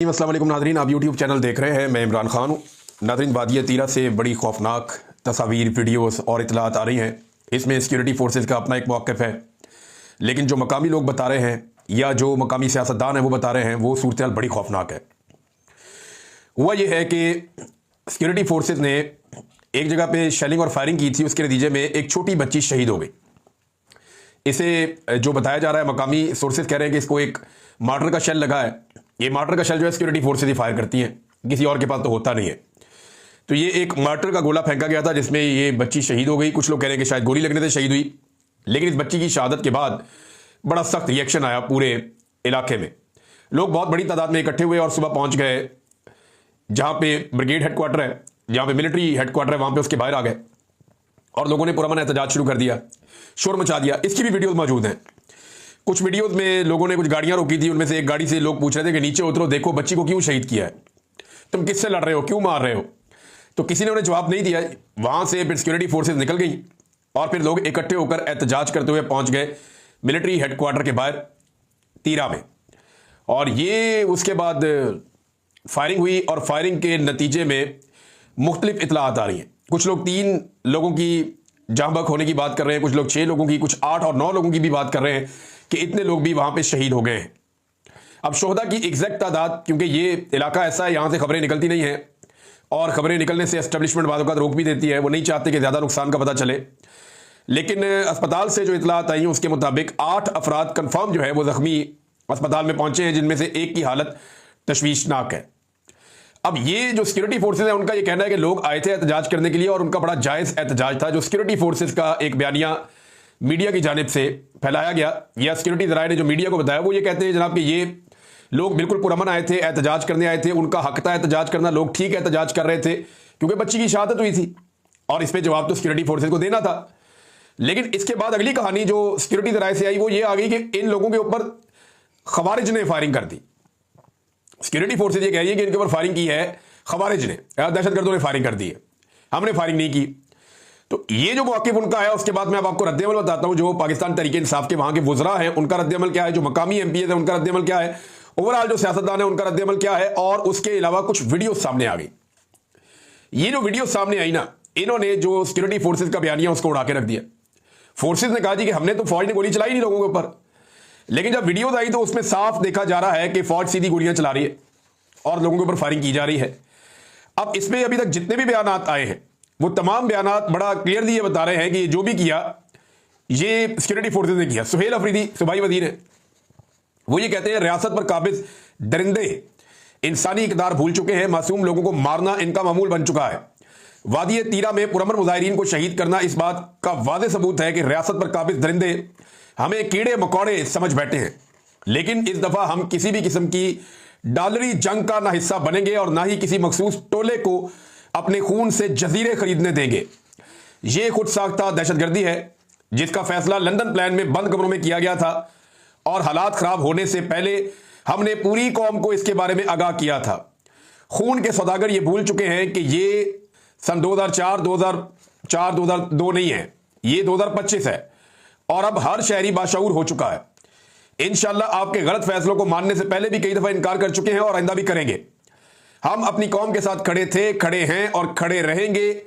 अस्सलाम वालेकुम नाज़रीन, आप यूट्यूब चैनल देख रहे हैं। मैं इमरान खान हूँ। नाज़रीन, वादिया तीरा से बड़ी खौफनाक तस्वीर, वीडियोस और इतलात आ रही हैं। इसमें सिक्योरिटी फोर्सेस का अपना एक मौक़िफ़ है, लेकिन जो मकामी लोग बता रहे हैं या जो मकामी सियासतदान हैं वो बता रहे हैं, वो सूरत बड़ी खौफनाक है। हुआ ये है कि सिक्योरिटी फोर्सेस ने एक जगह पे शेलिंग और फायरिंग की थी। उसके नतीजे में एक छोटी बच्ची शहीद हो गई। इसे जो बताया जा रहा है, मकामी सोर्सेज कह रहे हैं कि इसको एक मार्टर का शेल लगा है। ये मार्टर का शेल जो है सिक्योरिटी फोर्सेज ही फायर करती हैं, किसी और के पास तो होता नहीं है। तो ये एक मार्टर का गोला फेंका गया था जिसमें ये बच्ची शहीद हो गई। कुछ लोग कह रहे हैं कि शायद गोली लगने से शहीद हुई, लेकिन इस बच्ची की शहादत के बाद बड़ा सख्त रिएक्शन आया पूरे इलाके में। लोग बहुत बड़ी तादाद में इकट्ठे हुए और सुबह पहुंच गए जहां पे ब्रिगेड हेडक्वार्टर है, जहां पे मिलिट्री हेडक्वार्टर है, वहां पे उसके बाहर आ गए और लोगों ने पुरअमन एहतजाज शुरू कर दिया, शोर मचा दिया। इसकी भी वीडियोस मौजूद हैं। कुछ वीडियोस में लोगों ने कुछ गाड़ियां रोकी थी, उनमें से एक गाड़ी से लोग पूछ रहे थे कि नीचे उतरो, देखो बच्ची को क्यों शहीद किया है, तुम किससे लड़ रहे हो, क्यों मार रहे हो। तो किसी ने उन्हें जवाब नहीं दिया। वहां से फिर सिक्योरिटी फोर्सेज निकल गई और फिर लोग इकट्ठे होकर एहतजाज करते हुए पहुंच गए मिलिट्री हेडक्वार्टर के बाहर तीरा में। और ये उसके बाद फायरिंग हुई और फायरिंग के नतीजे में मुख्तलिफ इतलात आ रही हैं। कुछ लोग 3 लोगों की जाँ बहक होने की बात कर रहे हैं, कुछ लोग 6 लोगों की, कुछ 8 और 9 लोगों की भी बात कर रहे हैं कि इतने लोग भी वहां पे शहीद हो गए हैं। अब शोहदा की एग्जैक्ट तादाद, क्योंकि ये इलाका ऐसा है, यहां से खबरें निकलती नहीं हैं और खबरें निकलने से एस्टेब्लिशमेंट बाद वक़्त रोक भी देती है। वो नहीं चाहते कि ज़्यादा नुकसान का पता चले। लेकिन अस्पताल से जो इतलात आई हैं उसके मुताबिक 8 अफराद कन्फर्म जो है वो ज़ख्मी अस्पताल में पहुंचे हैं, जिनमें से एक की हालत तशवीशनाक है। अब ये जो सिक्योरिटी फोर्सेज है उनका ये कहना है कि लोग आए थे एहतजाज करने के लिए और उनका बड़ा जायज़ एहतजाज था। जो सिक्योरिटी फोर्सेज का एक बयानिया मीडिया की जानिब से फैलाया गया या सिक्योरिटी ज़राए ने जो मीडिया को बताया, वो ये कहते हैं जनाब कि ये लोग बिल्कुल पुरअमन आए थे, एहतजाज करने आए थे, उनका हक था एहतजाज करना, लोग ठीक एहतजाज कर रहे थे क्योंकि बच्ची की शहादत हुई थी और इस पर जवाब तो सिक्योरिटी फोर्सेज को देना था। लेकिन इसके बाद अगली कहानी जो सिक्योरिटी ज़राए से आई वो ये आ गई कि इन लोगों के ऊपर खवारिज ने फायरिंग कर दी। सिक्योरिटी फोर्सेज ये कह रही है कि इनके ऊपर फायरिंग की है खवारिज ने, दहशतगर्दों ने फायरिंग कर दी है, हमने फायरिंग नहीं की। तो ये जो मौक़िफ़ उनका है उसके बाद मैं अब आपको रद्द-ए-अमल बताता हूं। जो पाकिस्तान तहरीक इंसाफ के वहां के वुज़रा हैं उनका रद्द-ए-अमल क्या है, जो मकामी एमपीएस है उनका रद्द-ए-अमल क्या है, ओवरऑल जो सियासतदान है उनका रद्द-ए-अमल क्या है, और उसके अलावा कुछ वीडियो सामने आ गई। ये जो वीडियो सामने आई ना, इन्होंने जो सिक्योरिटी फोर्सेज का बयानिया उसको उड़ा के रख दिया। फोर्सेज ने कहा जी कि हमने तो फौज ने गोली चलाई नहीं लोगों के ऊपर, लेकिन जब वीडियोज आई तो उसमें साफ देखा जा रहा है कि फौज सीधी गोलियां चला रही है और लोगों के ऊपर फायरिंग की जा रही है। अब इसमें अभी तक जितने भी बयानात आए हैं वो तमाम बयानात बड़ा क्लियरली ये बता रहे हैं कि जो भी किया ये सिक्योरिटी फोर्सेज ने किया। सुहेल अफरीदी सूबाई वजीर है, वो ये कहते हैं रियासत पर काबिज दरिंदे इंसानी इकदार भूल चुके हैं, मासूम लोगों को मारना इनका मामूल बन चुका है। वादी तीरा में पुरअमन मुजाहिरीन को शहीद करना इस बात का वाज़े सबूत है कि रियासत पर काबिज दरिंदे हमें कीड़े मकोड़े समझ बैठे हैं। लेकिन इस दफा हम किसी भी किस्म की डॉलरी जंग का ना हिस्सा बनेंगे और ना ही किसी मखसूस टोले को अपने खून से जजीरे खरीदने देंगे। ये खुद साख्ता दहशतगर्दी है जिसका फैसला लंदन प्लान में बंद कमरों में किया गया था और हालात खराब होने से पहले हमने पूरी कौम को इसके बारे में आगाह किया था। खून के सौदागर ये भूल चुके हैं कि ये सन 2002 नहीं है, ये 2025 है और अब हर शहरी बाशऊर हो चुका है। इंशाल्लाह आपके गलत फैसलों को मानने से पहले भी कई दफा इनकार कर चुके हैं और आइंदा भी करेंगे। हम अपनी कौम के साथ खड़े थे, खड़े हैं और खड़े रहेंगे।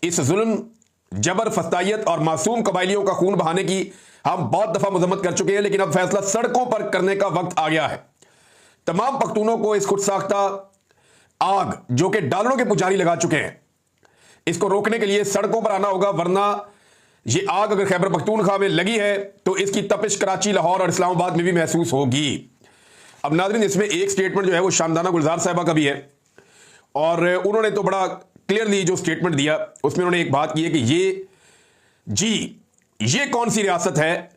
इस जुल्म, जबर, फस्तायत और मासूम कबायलियों का खून बहाने की हम बहुत दफा मजम्मत कर चुके हैं, लेकिन अब फैसला सड़कों पर करने का वक्त आ गया है। तमाम पख्तूनों को इस खुद साख्ता आग जो कि डॉलरों के पुजारी लगा चुके हैं, इसको रोकने के लिए सड़कों पर आना होगा, वरना ये आग अगर खैबर पख्तूनख्वा में लगी है तो इसकी तपिश कराची, लाहौर और इस्लामाबाद में भी महसूस होगी। अब नाज़रीन, इसमें एक स्टेटमेंट जो है वो शानदाना गुलजार साहिबा का भी है और उन्होंने तो बड़ा क्लियरली जो स्टेटमेंट दिया उसमें उन्होंने एक बात की है कि ये कौन सी रियासत है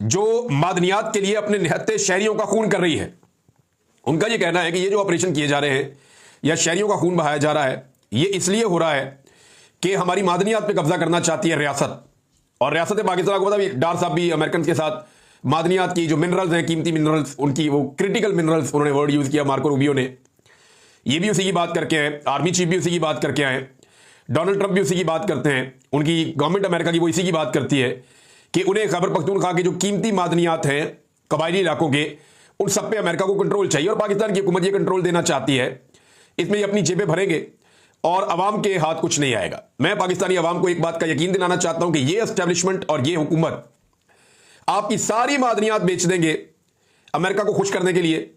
जो मादनियात के लिए अपने निहत्ते शहरियों का खून कर रही है। उनका यह कहना है कि ये जो ऑपरेशन किए जा रहे हैं या शहरियों का खून बहाया जा रहा है, ये इसलिए हो रहा है कि हमारी मादनियात पे कब्जा करना चाहती है रियासत। और रियासत पाकिस्तान को पता भी, डार साहब भी अमेरिकन के साथ मादनियात की जो मिनरल्स हैं, कीमती मिनरल्स, उनकी वो क्रिटिकल मिनरल्स उन्होंने वर्ड यूज़ किया मार्को रूबियो ने, ये भी उसी की बात करके आए, आर्मी चीफ भी उसी की बात करके आए, डोनाल्ड ट्रंप भी उसी की बात करते हैं, उनकी गवर्नमेंट अमेरिका की वो इसी की बात करती है कि उन्हें खैबर पख्तूनख्वा के जो कीमती मादनियात हैं कबायली इलाकों के, उन सब पे अमेरिका को कंट्रोल चाहिए और पाकिस्तान की हुकूमत ये कंट्रोल देना चाहती है। इसमें ये अपनी जेबें भरेंगे और अवाम के हाथ कुछ नहीं आएगा। मैं पाकिस्तानी अवाम को एक बात का यकीन दिलाना चाहता हूं कि ये एस्टेब्लिशमेंट और ये हुकूमत आपकी सारी मादनियात बेच देंगे अमेरिका को खुश करने के लिए,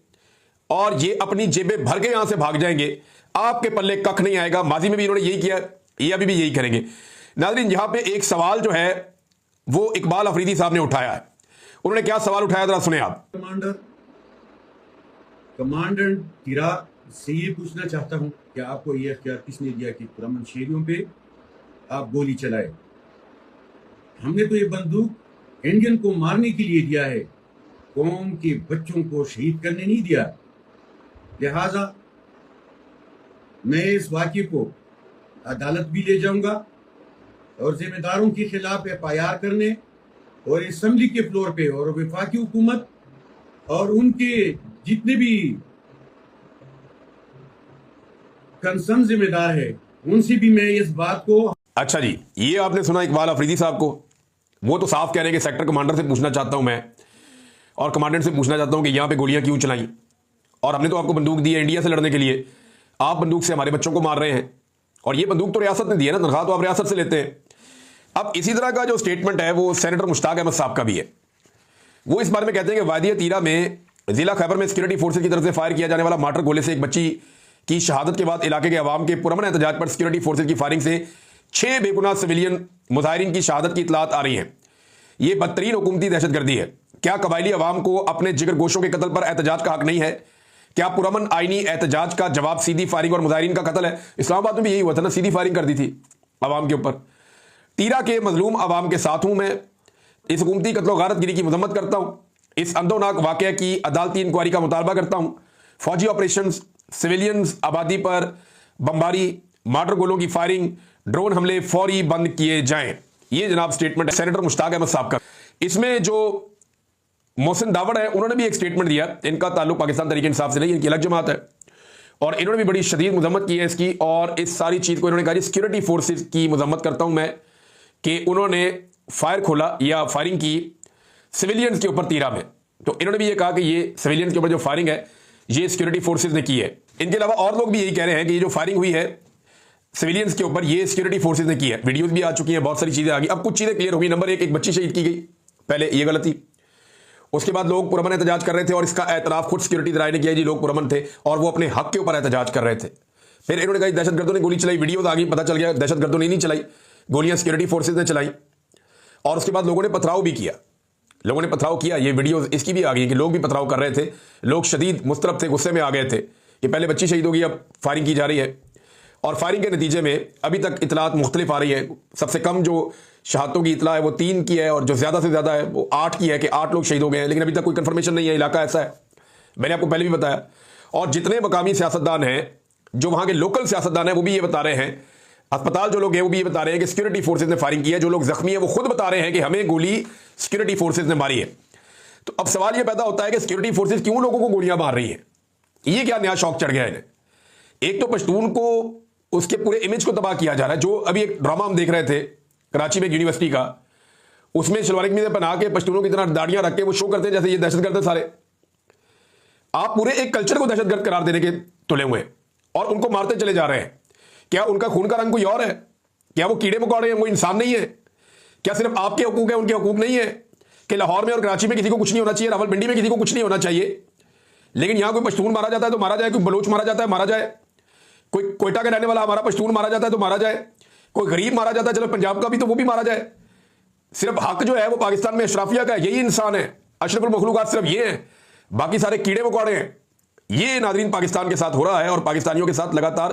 और ये अपनी जेबें भर के यहां से भाग जाएंगे। आपके पल्ले कख नहीं आएगा। माजी में भी इन्होंने यही किया, ये अभी भी यही करेंगे। नाज़रीन, यहां पे एक सवाल जो है वो इकबाल अफरीदी साहब ने उठाया है। उन्होंने क्या सवाल उठाया, जरा सुने आप। कमांडेंट तिरा से ये पूछना चाहता हूं कि आपको ये अख्तियार किसने दिया कि पुरअमन शहरियों पे आप गोली चलाए? हमने तो ये बंदूक इंडियन को मारने के लिए दिया है, कौम के बच्चों को शहीद करने नहीं दिया। लिहाजा मैं इस वाक़े को अदालत भी ले जाऊंगा और जिम्मेदारों के खिलाफ FIR करने और असेंबली के फ्लोर पे और वफाकी हुकूमत और उनके जितने भी कंसर्न जिम्मेदार है उनसे भी मैं इस बात को। अच्छा जी, ये आपने सुना इकबाल अफरीदी साहब को। वो तो साफ कह रहे हैं कि सेक्टर कमांडर से पूछना चाहता हूं मैं और कमांडेंट से पूछना चाहता हूं कि यहां पे गोलियां क्यों चलाई, और हमने तो आपको बंदूक दी है इंडिया से लड़ने के लिए, आप बंदूक से हमारे बच्चों को मार रहे हैं, और ये बंदूक तो रियासत ने दी है ना, तनख्वाह तो आप रियासत से लेते हैं। अब इसी तरह का जो स्टेटमेंट है वो सेनेटर मुश्ताक अहमद साहब का भी है। वो इस बारे में कहते हैं कि वादिया तीरा में जिला खैबर में सिक्योरिटी फोर्सेज की तरफ से फायर किया जाने वाला मार्टर गोले से एक बच्ची की शहादत के बाद इलाके के अवाम के पुरअमन एहतजाज पर सिक्योरिटी फोर्सेज की फायरिंग से 6 बेगुनाह सिविलियन मुजाहिरीन की शहादत की इतलात आ रही है। यह बदतरीन हुकूमती दहशतगर्दी है। क्या कबायली अवाम को अपने जिगर गोशों के कत्ल पर एहतजाज का हक नहीं है? क्या पुरअमन आईनी एहतजाज का जवाब सीधी फायरिंग और मुजाहिरीन का कत्ल है? इस्लामाबाद में भी यही हुआ था ना, सीधी फायरिंग कर दी थी अवाम के ऊपर। तीरा के मजलूम अवाम के साथ हूं मैं। इस हुकूमती कत्लो गारतगिरी की मजम्मत करता हूं। इस अंदोनाक वाक़या की अदालती इंक्वायरी का मुतालबा करता हूं। फौजी ऑपरेशन, सिविलियंस आबादी पर बमबारी, मार्टर गोलों की फायरिंग, ड्रोन हमले फौरी बंद किए जाएं। ये जनाब स्टेटमेंट है सेनेटर मुश्ताक अहमद साहब का। इसमें जो मोहसिन दावड़ है उन्होंने भी एक स्टेटमेंट दिया। इनका ताल्लुक पाकिस्तान तहरीक इंसाफ से नहीं, इनकी अलग जमात है, और इन्होंने भी बड़ी शदीद मजम्मत की है इसकी। और इस सारी चीज़ को इन्होंने कहा सिक्योरिटी फोर्सेज की मजम्मत करता हूं मैं कि उन्होंने फायर खोला या फायरिंग की सिविलियंस के ऊपर तीरा में। तो इन्होंने भी ये कहा कि ये सिविलियंस के ऊपर जो फायरिंग है ये सिक्योरिटी फोर्सेज ने की है। इनके अलावा और लोग भी यही कह रहे हैं कि ये जो फायरिंग हुई है सिविलियंस के ऊपर ये सिक्योरिटी फोर्सेज ने की है। वीडियोस भी आ चुकी हैं, बहुत सारी चीजें आ गई। अब कुछ चीजें क्लियर होगी। नंबर एक बच्ची शहीद की गई, पहले ये गलती। उसके बाद लोग पुरअमन एहतजाज कर रहे थे और इसका एतराफ खुद सिक्योरिटी दराए ने किया जी लोग पुरअमन थे और वो अपने हक के ऊपर एहतजाज कर रहे थे। फिर इन्होंने कहा दहशतगर्दों ने गोली चलाई, वीडियोज आ गई, पता चल गया दहशतगर्दों ने नहीं चलाई, गोलियां सिक्योरिटी फोर्सेज ने चलाई। और उसके बाद लोगों ने पथराव भी किया, लोगों ने पथराव किया। ये वीडियोस इसकी भी आ गई कि लोग भी पथराव कर रहे थे, लोग शदीद मुस्तरब थे, गुस्से में आ गए थे कि पहले बच्ची शहीद हो गई, अब फायरिंग की जा रही है। और फायरिंग के नतीजे में अभी तक इतलात मुख्तलिफ आ रही है। सबसे कम जो शहादतों की इतला है वो 3 की है और जो ज़्यादा से ज़्यादा है वो 8 की है कि 8 लोग शहीद हो गए हैं, लेकिन अभी तक कोई कंफर्मेशन नहीं है। इलाका ऐसा है, मैंने आपको पहले भी बताया। और जितने मकामी सियासतदान हैं, जो वहाँ के लोकल सियासतदान हैं, वो भी ये बता रहे हैं, अस्पताल जो लोग हैं वो भी ये बता रहे हैं कि सिक्योरिटी फोर्सेज ने फायरिंग की है। जो लोग जख्मी हैं वो खुद बता रहे हैं कि हमें गोली सिक्योरिटी फोर्सेज ने मारी है। तो अब सवाल ये पैदा होता है कि सिक्योरिटी फोर्सेज क्यों लोगों को गोलियां मार रही हैं? ये क्या नया शौक चढ़ गया है इन्हें? एक तो पश्तून को उसके पूरे इमेज को तबाह किया जा रहा है। जो अभी एक ड्रामा हम देख रहे थे कराची में यूनिवर्सिटी का, उसमें शलवार कमीज़ें पहना के पश्तूनों की तरह दाढ़ियां रख के वो शो करते हैं जैसे ये दहशतगर्द है सारे। आप पूरे एक कल्चर को दहशतगर्द करार देने के तुले हुए हैं और उनको मारते चले जा रहे हैं। क्या उनका खून का रंग कोई और है? क्या वो कीड़े मकोड़े हैं, वो इंसान नहीं है? क्या सिर्फ आपके हकूक है, उनके हकूक नहीं है? कि लाहौर में और कराची में किसी को कुछ नहीं होना चाहिए, रावलपिंडी में किसी को कुछ नहीं होना चाहिए, लेकिन यहां कोई पश्तून मारा जाता है तो मारा जाए, कोई बलोच मारा जाता है मारा जाए, कोई कोयटा का रहने वाला हमारा पश्तून मारा जाता है तो मारा जाए, कोई गरीब मारा जाता है चलो पंजाब का भी तो वो भी मारा जाए। सिर्फ हक जो है वो पाकिस्तान में अशराफिया का है, यही इंसान है, अशरफुल मखलूकात सिर्फ ये है, बाकी सारे कीड़े मकोड़े हैं। ये नाज़रीन पाकिस्तान के साथ हो रहा है और पाकिस्तानियों के साथ लगातार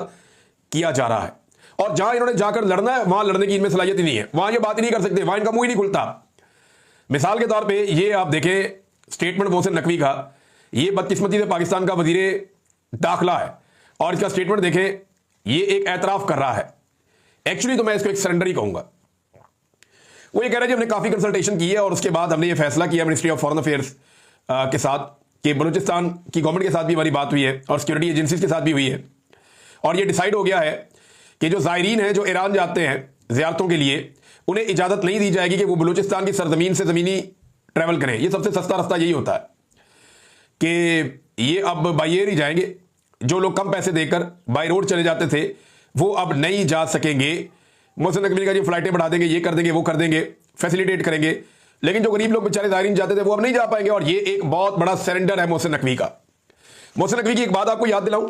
किया जा रहा है। और जहां इन्होंने जाकर लड़ना है वहां लड़ने की इनमें सलाहियत ही नहीं है, वहां ये बात ही नहीं कर सकते, वहां इनका मुंह ही नहीं खुलता। मिसाल के तौर पे ये आप देखें स्टेटमेंट मोहसिन नकवी का, ये बदकिस्मती से पाकिस्तान का वजीर दाखिला है और इसका स्टेटमेंट देखें, ये एक एतराफ कर रहा है। एक्चुअली तो मैं इसको एक सरेंडर ही कहूंगा। वो ये कह रहे हैं हमने काफी कंसल्टेशन की है और उसके बाद हमने ये फैसला किया मिनिस्ट्री ऑफ फॉरेन अफेयर्स के साथ कि बलूचिस्तान की गवर्नमेंट के साथ भी हमारी बात हुई है और सिक्योरिटी एजेंसीज के साथ भी हुई है, और ये डिसाइड हो गया है कि जो ज़ायरीन हैं जो ईरान जाते हैं ज़ियारतों के लिए, उन्हें इजाज़त नहीं दी जाएगी कि वो बलूचिस्तान की सरजमीन से ज़मीनी ट्रैवल करें। ये सबसे सस्ता रास्ता यही होता है कि ये अब बाई एयर ही जाएंगे। जो लोग कम पैसे देकर बाई रोड चले जाते थे वो अब नहीं जा सकेंगे। मोहसिन नकवी का जी फ्लाइटें बढ़ा देंगे, ये कर देंगे, वो कर देंगे, फैसिलिटेट करेंगे, लेकिन जो गरीब लोग बेचारे ज़ायरीन जाते थे वो अब नहीं जा पाएंगे। और ये एक बहुत बड़ा सरेंडर है मोहसिन नकवी का। मोहसिन नकवी की एक बात आपको याद दिलाऊं,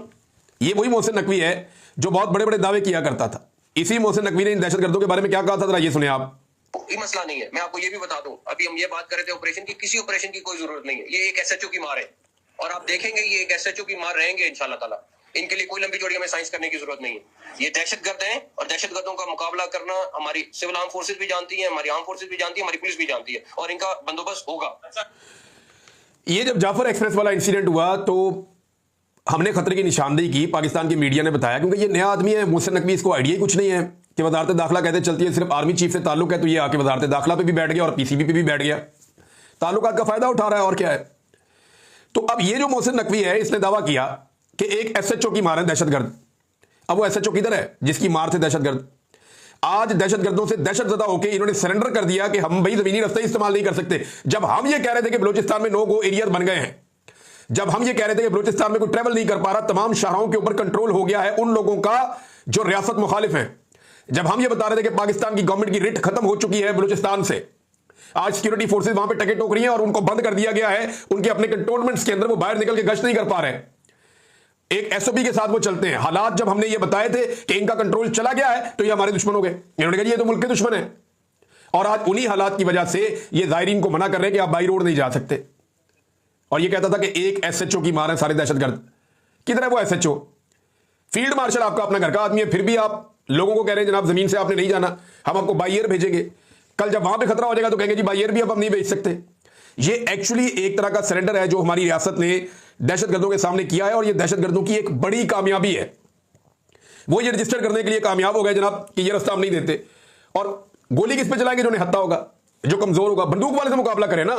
ये वही मोहसिन नकवी है जो बहुत बड़े बड़े दावे किया करता था। इसी मोहसिन नकवी ने इन दहशतगर्दों के बारे में क्या कहा था, जरा ये सुने आप। कोई मसला नहीं है। मैं आपको ये भी बता दूं, अभी हम ये बात कर रहे थे ऑपरेशन की, किसी ऑपरेशन की कोई जरूरत नहीं है। ये एक एसएचओ की मार है और आप देखेंगे ये एक एसएचओ की मार रहेंगे इंशाल्लाह ताला। इनके लिए कोई लंबी चौड़ी हमें साइंस करने की जरूरत नहीं है। ये दहशतगर्द हैं और दहशतगर्दों का मुकाबला करना हमारी सिविल आर्म फोर्सेज भी जानती है, हमारी आर्म फोर्सेज भी जानती है, हमारी पुलिस भी जानती है और इनका बंदोबस्त होगा। ये जब जाफर एक्सप्रेस वाला इंसिडेंट हुआ तो हमने खतरे की निशानदेही की, पाकिस्तान की मीडिया ने बताया, क्योंकि ये नया आदमी है मोहसिन नकवी, इसको आइडिया ही कुछ नहीं है कि वजारत दाखिला कहते चलती है, सिर्फ आर्मी चीफ से ताल्लुक है, तो ये आके वजारत दाखिला पे भी बैठ गया और पीसीबी पे भी बैठ गया, ताल्लुकात का फायदा उठा रहा है और क्या है। तो अब ये जो मोहसिन नकवी है इसने दावा किया कि एक एसएचओ की मार है दहशतगर्द। अब वो एसएचओ किधर है जिसकी मार थे दहशतगर्द? आज दहशतगर्दों से दहशतजदा होकर इन्होंने सरेंडर कर दिया कि हम भाई जमीनी रास्ते इस्तेमाल नहीं कर सकते। जब हम ये कह रहे थे कि बलूचिस्तान में नो गो एरिया बन गए हैं, जब हम ये कह रहे थे कि बलूचिस्तान में कोई ट्रैवल नहीं कर पा रहा, तमाम शाहराहों के ऊपर कंट्रोल हो गया है उन लोगों का जो रियासत मुखालिफ हैं, जब हम ये बता रहे थे कि पाकिस्तान की गवर्नमेंट की रिट खत्म हो चुकी है बलूचिस्तान से, आज सिक्योरिटी फोर्सेज वहां पे टके टोक रही हैं और उनको बंद कर दिया गया है, उनके अपने कंटोनमेंट्स के अंदर वो बाहर निकल के गश्त नहीं कर पा रहे, एक एसओपी के साथ वो चलते हैं। हालात जब हमने ये बताए थे कि इनका कंट्रोल चला गया है तो ये हमारे दुश्मन हो गए, इन्होंने कहा ये तो मुल्क के दुश्मन है। और आज उन्हीं हालात की वजह से ये ज़ायरीन को मना कर रहे हैं कि आप बाई रोड नहीं जा सकते। और ये कहता था कि एक एसएचओ की मार है सारे दहशतगर्द। किधर है वो एसएचओ? फील्ड मार्शल आपका अपना घर का आदमी है, फिर भी आप लोगों को कह रहे हैं जनाब जमीन से आपने नहीं जाना, हम आपको बाई एयर भेजेंगे। कल जब वहां पे खतरा हो जाएगा तो कहेंगे जी बाई एयर भी अब हम नहीं भेज सकते। ये एक्चुअली एक तरह का सरेंडर है जो हमारी रियासत ने दहशतगर्दों के सामने किया है और ये दहशतगर्दों की एक बड़ी कामयाबी है। वो ये रजिस्टर करने के लिए कामयाब हो गए जनाब कि ये रास्ता हम नहीं देते। और गोली किस पे चलाएंगे? जो निहत्था होगा, जो कमजोर होगा। बंदूक वाले से मुकाबला करें ना,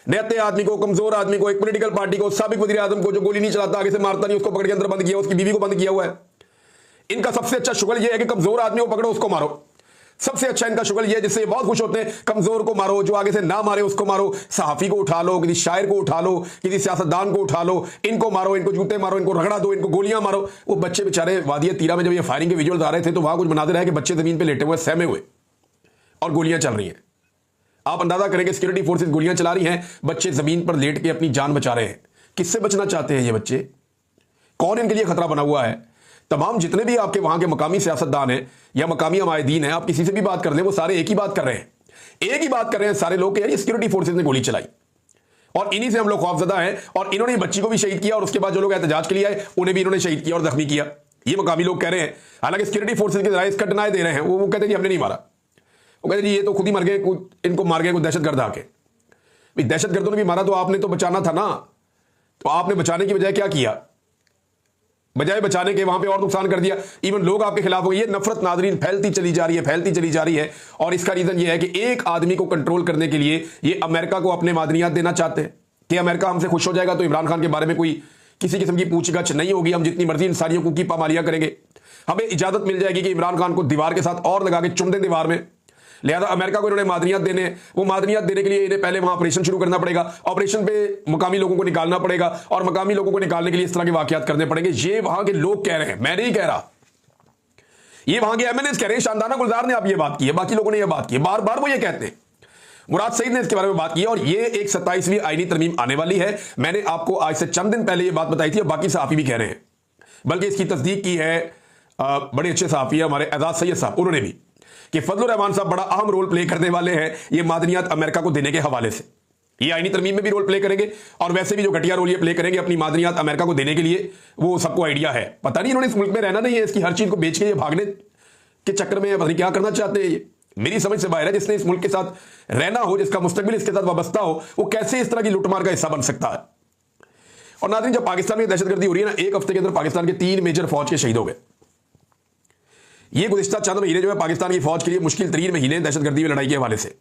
निहत्ते आदमी को, कमजोर आदमी को, एक पॉलिटिकल पार्टी को, साबिक वज़ीर आज़म को जो गोली नहीं चलाता, आगे से मारता नहीं, उसको पकड़ के अंदर बंद किया, उसकी बीवी को बंद किया हुआ है। इनका सबसे अच्छा शुगल यह है कि कमजोर आदमी को पकड़ो, उसको मारो। सबसे अच्छा इनका शुगल यह, जिससे ये बहुत खुश होते हैं, कमजोर को मारो, जो आगे से ना मारे उसको मारो। सहाफी को उठा लो, किसी शायर को उठा लो, किसी सियासतदान को उठा लो, इनको मारो, इनको जूते मारो, इनको रगड़ा दो, इनको गोलियां मारो। वो बच्चे बेचारे वादिया तीरा में जब ये फायरिंग के विजुअल्स आ रहे थे तो वहां कुछ बनाते रहे कि बच्चे जमीन पे लेटे हुए, सहमे हुए और गोलियां चल रही हैं। आप अंदाजा करेंगे सिक्योरिटी फोर्सेज गोलियां चला रही हैं, बच्चे जमीन पर लेट के अपनी जान बचा रहे हैं। किससे बचना चाहते हैं ये बच्चे? कौन इनके लिए खतरा बना हुआ है? तमाम जितने भी आपके वहां के मकामी सियासतदान हैं या मकामी अमायदीन हैं, आप किसी से भी बात कर लें, वो सारे एक ही बात कर रहे हैं, एक ही बात कर रहे हैं सारे लोग कि यार ये सिक्योरिटी फोर्सेज ने गोली चलाई और इन्हीं से हम लोग खौफजदा हैं। और इन्होंने बच्ची को भी शहीद किया और उसके बाद जो लोग एहतजाज के लिए आए उन्हें भी इन्होंने शहीद किया और जख्मी किया, ये मकामी लोग कह रहे हैं। हालांकि सिक्योरिटी फोर्सेज के जराए इसका डिनाई दे रहे हैं, वो कहते हैं हमने नहीं मारा। वो कहते हैं ये तो खुद ही मर गए, इनको मार गए कुछ दहशतगर्द आके। भाई दहशतगर्दों ने भी मारा तो आपने तो बचाना था ना, तो आपने बचाने की बजाय क्या किया? बजाय बचाने के वहां पे और नुकसान कर दिया। इवन लोग आपके खिलाफ हो गए। ये नफरत नाजरीन फैलती चली जा रही है, फैलती चली जा रही है। और इसका रीजन ये है कि एक आदमी को कंट्रोल करने के लिए ये अमेरिका को अपने मादनियात देना चाहते हैं कि अमेरिका हमसे खुश हो जाएगा तो इमरान खान के बारे में कोई किसी किस्म की पूछगछ नहीं होगी, हम जितनी मर्जी इंसानियों को की पामालियां करेंगे, हमें इजाजत मिल जाएगी कि इमरान खान को दीवार के साथ और लगा के चुम दें दीवार में। लिहाजा अमेरिका को इन्होंने मादनियात देने, वो मादनियात देने के लिए इन्हें पहले वहां ऑपरेशन शुरू करना पड़ेगा, ऑपरेशन पे मकामी लोगों को निकालना पड़ेगा और मकामी लोगों को निकालने के लिए इस तरह के वाकयात करने पड़ेंगे। ये वहां के लोग कह रहे हैं, मैं नहीं कह रहा, ये वहां के एमएनएस कह रहे हैं। शानदाना गुलजार ने आप ये बात की है, बाकी लोगों ने ये बात की है, बार बार वो ये कहते हैं। मुराद सईद ने इसके बारे में बात की और ये एक 27वीं आईनी तरमीम आने वाली है। मैंने आपको आज से चंद दिन पहले ये बात बताई थी और बाकी सहाफी भी कह रहे हैं, बल्कि इसकी तस्दीक की है बड़े अच्छे सहाफी है हमारे एजाज सैयद साहब, उन्होंने भी, कि फजलुर रहमान साहब बड़ा अहम रोल प्ले करने वाले हैं ये मादनियात अमेरिका को देने के हवाले से। ये आईनी तरमीम में भी रोल प्ले करेंगे और वैसे भी जो घटिया रोल ये प्ले करेंगे अपनी मादनियात अमेरिका को देने के लिए, वो सबको आइडिया है। पता नहीं इन्होंने इस मुल्क में रहना नहीं है, इसकी हर चीज को बेच के ये भागने के चक्कर में पता नहीं क्या करना चाहते हैं। ये मेरी समझ से बाहर है। जिसने इस मुल्क के साथ रहना हो, जिसका मुस्तकबिल इसके साथ वाबस्ता हो, वो कैसे इस तरह की लुटमार का हिस्सा बन सकता है। और नाज़रीन, जब पाकिस्तान में दहशतगर्दी हो रही है ना, एक हफ्ते के अंदर पाकिस्तान के 3 मेजर फौज के शहीद हो गए। ये गुज़िश्ता चंद महीने जो है पाकिस्तान की फौज के लिए मुश्किल तरीन महीने दहशतगर्दी में लड़ाई के हवाले से।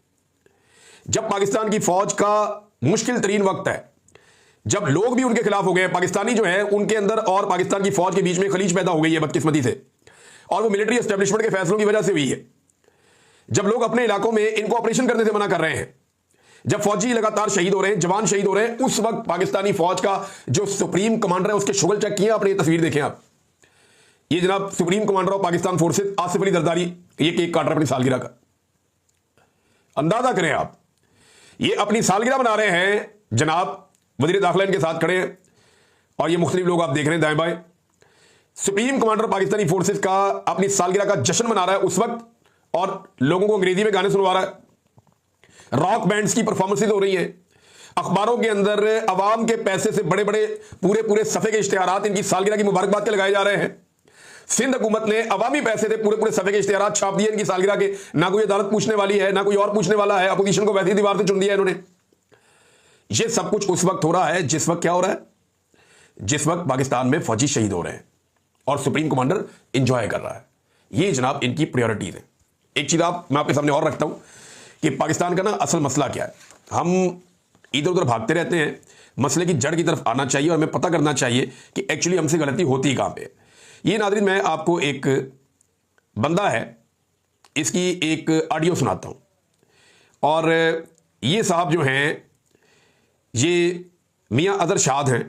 जब पाकिस्तान की फौज का मुश्किल तरीन वक्त है, जब लोग भी उनके खिलाफ हो गए, पाकिस्तानी जो है उनके अंदर और पाकिस्तान की फौज के बीच में खलीज पैदा हो गई है बदकिस्मती से, और वो मिलिट्री एस्टेब्लिशमेंट के फैसलों की वजह से हुई है। जब लोग अपने इलाकों में इनको ऑपरेशन करने से मना कर रहे हैं, जब फौजी लगातार शहीद हो रहे हैं, जवान शहीद हो रहे हैं, उस वक्त पाकिस्तानी फौज का जो सुप्रीम कमांडर है उसके शुगल चेक किए आपने? ये तस्वीर देखें आप, ये जनाब supreme commander of Pakistan forces Asif Ali Zardari, ये केक काट रहे अपनी सालगिरह का। अंदाजा करें आप, ये अपनी सालगिरह मना रहे हैं, जनाब वजीर दाखिला इनके साथ खड़े हैं और ये मुख्तलिफ लोग आप देख रहे हैं दाएं बाएं। सुप्रीम कमांडर पाकिस्तानी फोर्सेस का अपनी सालगिरह का जश्न मना रहा है उस वक्त, और लोगों को अंग्रेजी में गाने सुनवा रहा है, रॉक बैंड्स की परफॉर्मेंसेज हो रही है, अखबारों के अंदर अवाम के पैसे से बड़े बड़े पूरे पूरे सफे के इश्तिहारात इनकी सालगिरह की मुबारकबाद के लगाए जा रहे हैं। सिंध हुकूमत ने अवामी पैसे से पूरे पूरे सफे के इश्तिहारात छाप दिए इनकी सालगिरह के, ना कोई अदालत पूछने वाली है, ना कोई और पूछने वाला है, अपोजिशन को वैसी दीवार से चुन दिया इन्होंने। यह सब कुछ उस वक्त हो रहा है जिस वक्त क्या हो रहा है, जिस वक्त पाकिस्तान में फौजी शहीद हो रहे हैं और सुप्रीम कमांडर इंजॉय कर रहा है। ये जनाब इनकी प्रायोरिटीज है। एक चीज मैं आपके सामने और रखता हूं कि पाकिस्तान का ना असल मसला क्या है। हम इधर उधर भागते रहते हैं, मसले की जड़ की तरफ आना चाहिए और हमें पता करना चाहिए कि एक्चुअली हमसे गलती होती कहां पे। ये नाज़रीन, मैं आपको एक बंदा है, इसकी एक ऑडियो सुनाता हूं, और ये साहब जो हैं ये मियां अजहर शाद हैं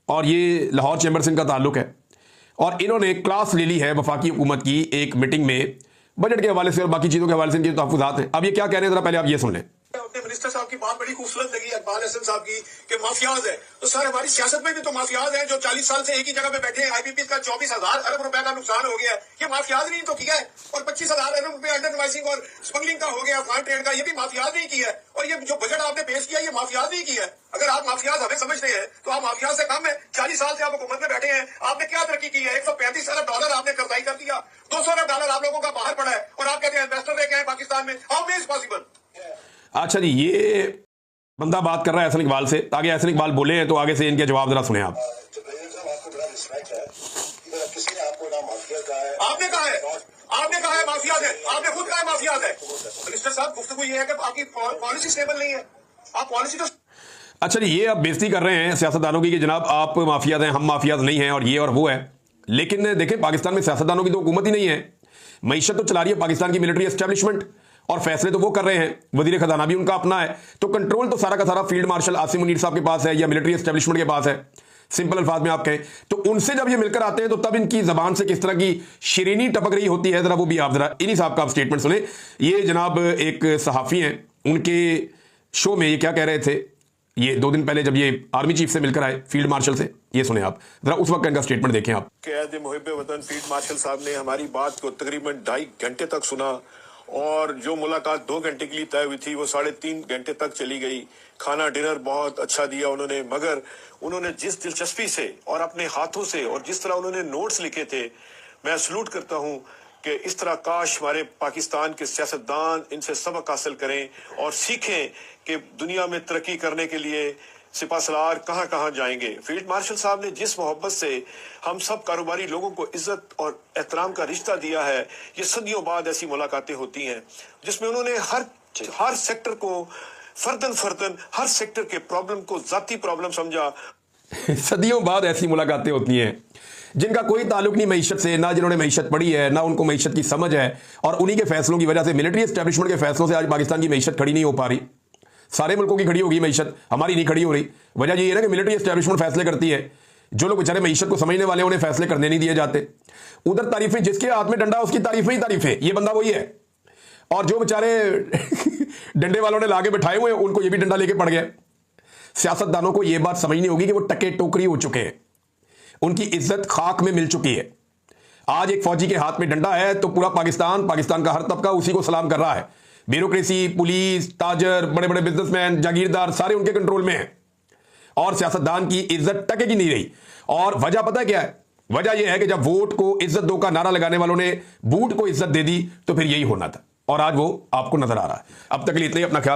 और ये लाहौर चैम्बर से इनका ताल्लुक है, और इन्होंने क्लास ले ली है वफाकी हुकूमत की एक मीटिंग में, बजट के हवाले से और बाकी चीज़ों के हवाले से इनके तहफ़्फ़ुज़ात हैं। अब ये क्या कह रहे हैं, जरा पहले आप ये सुन लें। अपने मिनिस्टर साहब की बात बड़ी खूबसूरत लगी, इकबाल हसन साहब की, कि माफियाज है। तो सर हमारी सियासत में भी तो माफियाज हैं जो 40 साल से एक ही जगह पे बैठे हैं। आईपीपी का 24,000 अरब रुपए का नुकसान हो गया है, ये माफियाज नहीं तो किया है। और 25,000 अरब रुपए अंडर डिवाइसिंग और स्मगलिंग का हो गया, अफगान ट्रेड का, ये भी माफियाज नहीं किया है। और ये जो बजट आपने पेश किया, ये माफियाज नहीं किया है। अगर आप माफियाज हमें समझते हैं तो आप माफियाज से कम है। 40 साल से आप हुकूमत में बैठे हैं, आपने क्या तरक्की की है? 135 अरब डॉलर आपने कर्जाई कर दिया, 200 अरब डॉलर आप लोगों का बाहर पड़ा है, और आप कहते हैं इन्वेस्टर लेके आए पाकिस्तान में। How is possible? अच्छा जी, ये बंदा बात कर रहा है एहसन इकबाल से, ताकि एहसन इकबाल बोले हैं तो आगे से इनके जवाब जरा सुने आप। आपने कहा है माफियाज है, आपने खुद कहा है माफियाज है। मिनिस्टर साहब, गुफ्तगू ये है कि आपकी पॉलिसी स्टेबल नहीं है, आप पॉलिसी तो। अच्छा जी, ये आप बेइज्जती कर रहे हैं सियासतदानों की कि जनाब आप माफियाज हैं, हम माफियाज नहीं हैं, और ये और वो है। लेकिन देखें, पाकिस्तान में सियासतदानों की तो हुकूमत ही नहीं है, मईशत तो चला रही है पाकिस्तान की मिलिट्री एस्टेब्लिशमेंट, और फैसले तो वो कर रहे हैं, वजीर खजाना भी उनका अपना है, तो कंट्रोल तो सारा का सारा फील्ड मार्शल आसिम मुनीर साहब के पास है या मिलिट्री एस्टेब्लिशमेंट के पास है, सिंपल अल्फाज में आप कहें तो। उनसे जब ये मिलकर आते हैं तो तब इनकी जबान से किस तरह की शिरीनी टपक रही होती है, जरा वो भी आप जरा इन्हीं साहब का आप स्टेटमेंट सुने। ये जनाब एक सहाफ़ी हैं, उनके शो में ये क्या कह रहे थे, ये 2 दिन पहले जब ये आर्मी चीफ से मिलकर आए, फील्ड मार्शल से, ये सुने आप जरा उस वक्त का इनका स्टेटमेंट देखें आप। कैद मुहिब वतन फील्ड मार्शल साहब ने हमारी बात को तकरीबन 2.5 घंटे तक सुना, और जो मुलाकात 2 घंटे के लिए तय हुई थी वो 3.5 घंटे तक चली गई। खाना डिनर बहुत अच्छा दिया उन्होंने, मगर उन्होंने जिस दिलचस्पी से और अपने हाथों से और जिस तरह उन्होंने नोट्स लिखे थे, मैं सलूट करता हूं कि इस तरह काश हमारे पाकिस्तान के सियासतदान इनसे सबक हासिल करें और सीखें कि दुनिया में तरक्की करने के लिए सिपासलार कहाँ कहाँ जाएंगे। फील्ड मार्शल साहब ने जिस मोहब्बत से हम सब कारोबारी लोगों को इज्जत और एहतराम का रिश्ता दिया है, ये सदियों बाद ऐसी मुलाकातें होती हैं जिसमें उन्होंने हर सेक्टर को फर्दन हर सेक्टर के प्रॉब्लम को जाती प्रॉब्लम समझा। सदियों बाद ऐसी मुलाकातें होती हैं जिनका कोई ताल्लुक नहीं मईशत से, ना जिन्होंने मईशत पढ़ी है, ना उनको मईशत की समझ है, और उन्हीं के फैसलों की वजह से, मिलिट्री एस्टेब्लिशमेंट के फैसलों से आज पाकिस्तान की मईशत खड़ी नहीं हो पा रही। सारे मुल्कों की खड़ी होगी मईशत, हमारी नहीं खड़ी हो रही। वजह यह है ना कि मिलिट्री एस्टेब्लिशमेंट फैसले करती है, जो लोग बेचारे मईशत को समझने वाले उन्हें फैसले करने नहीं दिए जाते। उधर तारीफें, जिसके हाथ में डंडा उसकी तारीफें ही तारीफें, ये बंदा वही है। और जो बेचारे डंडे वालों ने लाके बैठाए हुए हैं, उनको ये भी डंडा लेके पड़ गया। सियासतदानों को यह बात समझनी होगी कि वो टके टोकरी हो चुके हैं, उनकी इज्जत खाक में मिल चुकी है। आज एक फौजी के हाथ में डंडा है तो पूरा पाकिस्तान का हर तबका उसी को सलाम कर रहा है। ब्यूरोक्रेसी, पुलिस, ताजर, बड़े बड़े बिजनेसमैन, जागीरदार सारे उनके कंट्रोल में हैं, और सियासतदान की इज्जत टके की नहीं रही। और वजह पता क्या है? वजह यह है कि जब वोट को इज्जत दो का नारा लगाने वालों ने बूट को इज्जत दे दी तो फिर यही होना था, और आज वो आपको नजर आ रहा है। अब तक के लिए इतना ही, अपना ख्याल